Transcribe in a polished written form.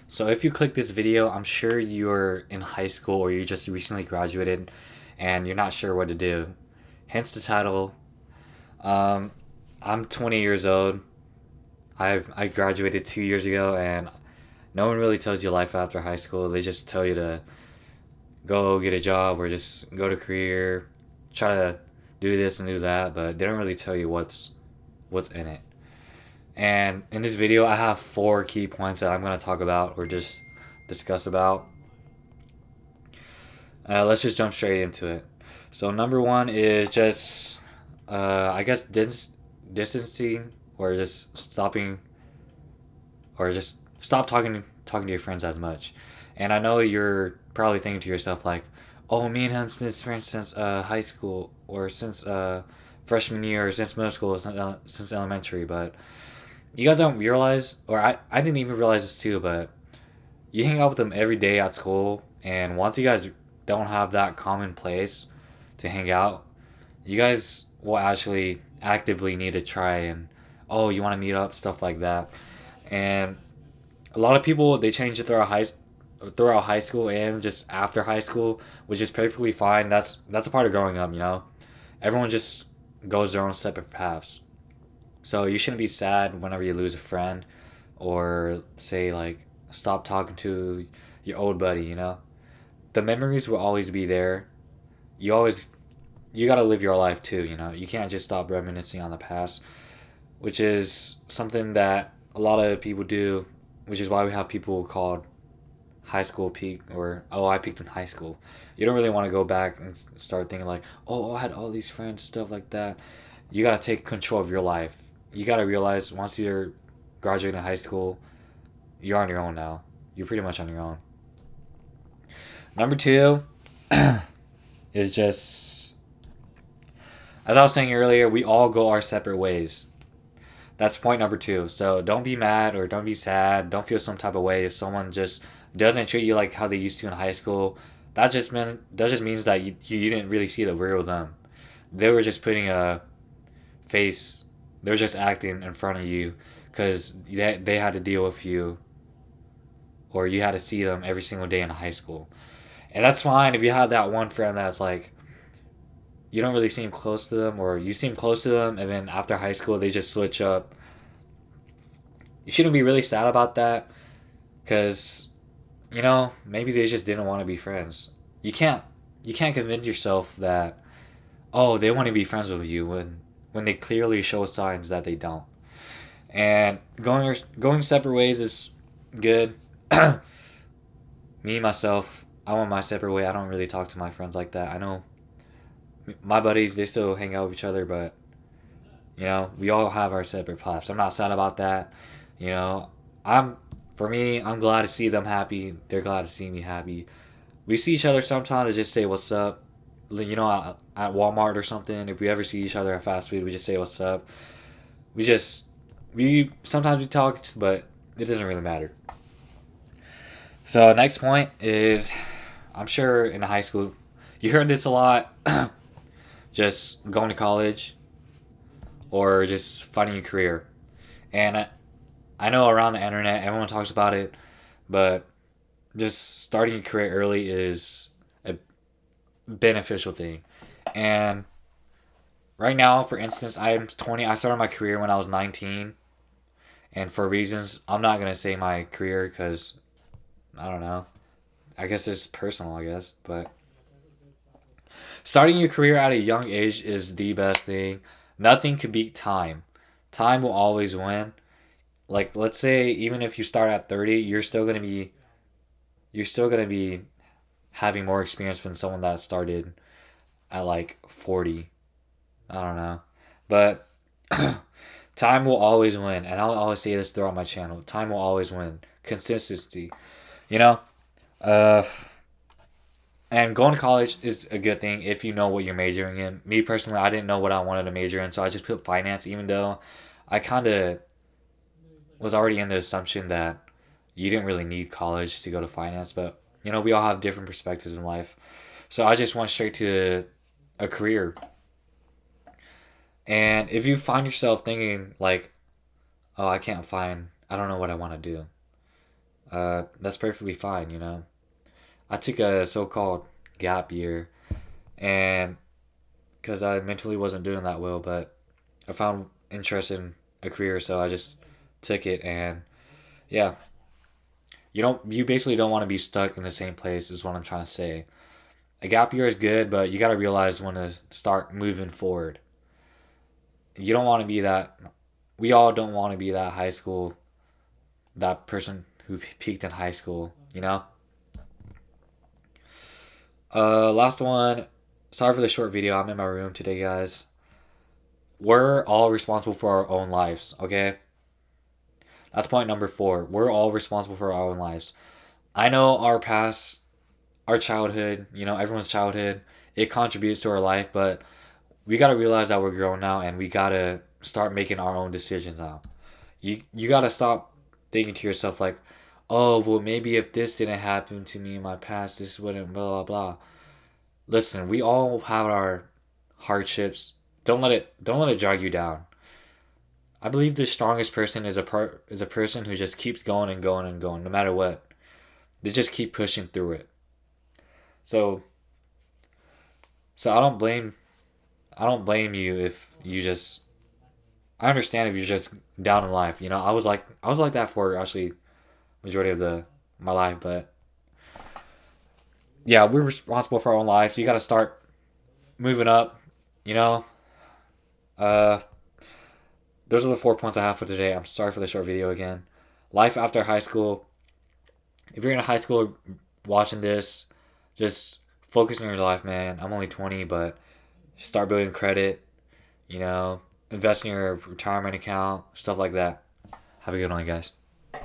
So if you click this video, I'm sure you're in high school or you just recently graduated and you're not sure what to do. Hence the title. Um, I'm 20 years old. I graduated 2 years ago, and no one really tells you life after high school. They just tell you to go get a job or just go to career, try to do this and do that, but they don't really tell you what's in it. And in this video, I have four key points that I'm going to talk about or just discuss about. Let's just jump straight into it. So number one is just, I guess, distancing or just stopping or just stop talking to your friends as much. And I know you're probably thinking to yourself like, "Oh, me and him's been friends since high school or since freshman year or since middle school, since elementary." But you guys don't realize, or I didn't even realize this too, but you hang out with them every day at school, and once you guys don't have that common place to hang out, you guys will actually actively need to try and, oh, you want to meet up, stuff like that. And a lot of people they change it throughout high school and just after high school, which is perfectly fine. That's a part of growing up, you know. Everyone just goes their own separate paths. So you shouldn't be sad whenever you lose a friend or say like stop talking to your old buddy, you know. The memories will always be there. You always you got to live your life too, you know. You can't just stop reminiscing on the past, which is something that a lot of people do, which is why we have people called high school peak or, oh, I peaked in high school. You don't really want to go back and start thinking like, oh, I had all these friends, stuff like that. You got to take control of your life. You got to realize once you're graduating high school, you're on your own now. You're pretty much on your own. Number two is just, as I was saying earlier, we all go our separate ways. That's point number two. So don't be mad or don't be sad. Don't feel some type of way if someone just doesn't treat you like how they used to in high school. That just means that you didn't really see the real them. They were just putting a face. They were just acting in front of you because they had to deal with you or you had to see them every single day in high school. And that's fine if you have that one friend that's like you don't really seem close to them or you seem close to them and then after high school they just switch up. You shouldn't be really sad about that because you know maybe they just didn't want to be friends. You can't you can't convince yourself that, oh, they want to be friends with you when they clearly show signs that they don't. And going separate ways is good. Me myself, I want my separate way. I don't really talk to my friends like that. I know my buddies they still hang out with each other, but you know we all have our separate paths. I'm not sad about that. You know, I'm for me, I'm glad to see them happy. They're glad to see me happy. We see each other sometimes to just say what's up. You know, at Walmart or something. If we ever see each other at fast food, we just say what's up. We just we sometimes we talked, but it doesn't really matter. So next point is, I'm sure in high school you heard this a lot. Just going to college or just finding a career. And I know around the internet everyone talks about it, but just starting a career early is a beneficial thing. And right now, for instance, I'm 20. I started my career when I was 19, and for reasons I'm not gonna say my career because I don't know. I guess it's personal. I guess, but starting your career at a young age is the best thing. Nothing could beat time. Time will always win. Like let's say even if you start at 30, you're still gonna be having more experience than someone that started at like 40. I don't know. But time will always win. And I'll always say this throughout my channel. Time will always win. Consistency. You know? Uh, and going to college is a good thing if you know what you're majoring in. Me personally, I didn't know what I wanted to major in, so I just put finance, even though I kind of was already in the assumption that you didn't really need college to go to finance. But, you know, we all have different perspectives in life. So I just went straight to a career. And if you find yourself thinking, like, oh, I don't know what I want to do, That's perfectly fine, you know. I took a so-called gap year, and because I mentally wasn't doing that well, but I found interest in a career, so I just took it, and yeah, you basically don't want to be stuck in the same place, is what I'm trying to say. A gap year is good, but you got to realize when to start moving forward. You don't want to be that. We all don't want to be that high school, that person who peaked in high school. You know. Last one. Sorry for the short video. I'm in my room today, guys. We're all responsible for our own lives. Okay. That's point number 4. We're all responsible for our own lives. I know our past, our childhood. You know, everyone's childhood. It contributes to our life, but we gotta realize that we're grown now, and we gotta start making our own decisions now. You gotta stop thinking to yourself like, oh well, maybe if this didn't happen to me in my past, this wouldn't blah blah blah. Listen, we all have our hardships. Don't let it drag you down. I believe the strongest person is a person who just keeps going and going and going no matter what. They just keep pushing through it. So so I don't blame you if you just I understand if you're just down in life. You know, I was like that for actually majority of the my life, but yeah, we're responsible for our own lives. You got to start moving up. You know, uh, those are the 4 points I have for today. I'm sorry for the short video again. Life after high school. If you're in high school watching this, just focus on your life, man. I'm only 20, but start building credit. You know, invest in your retirement account, stuff like that. Have a good one, guys.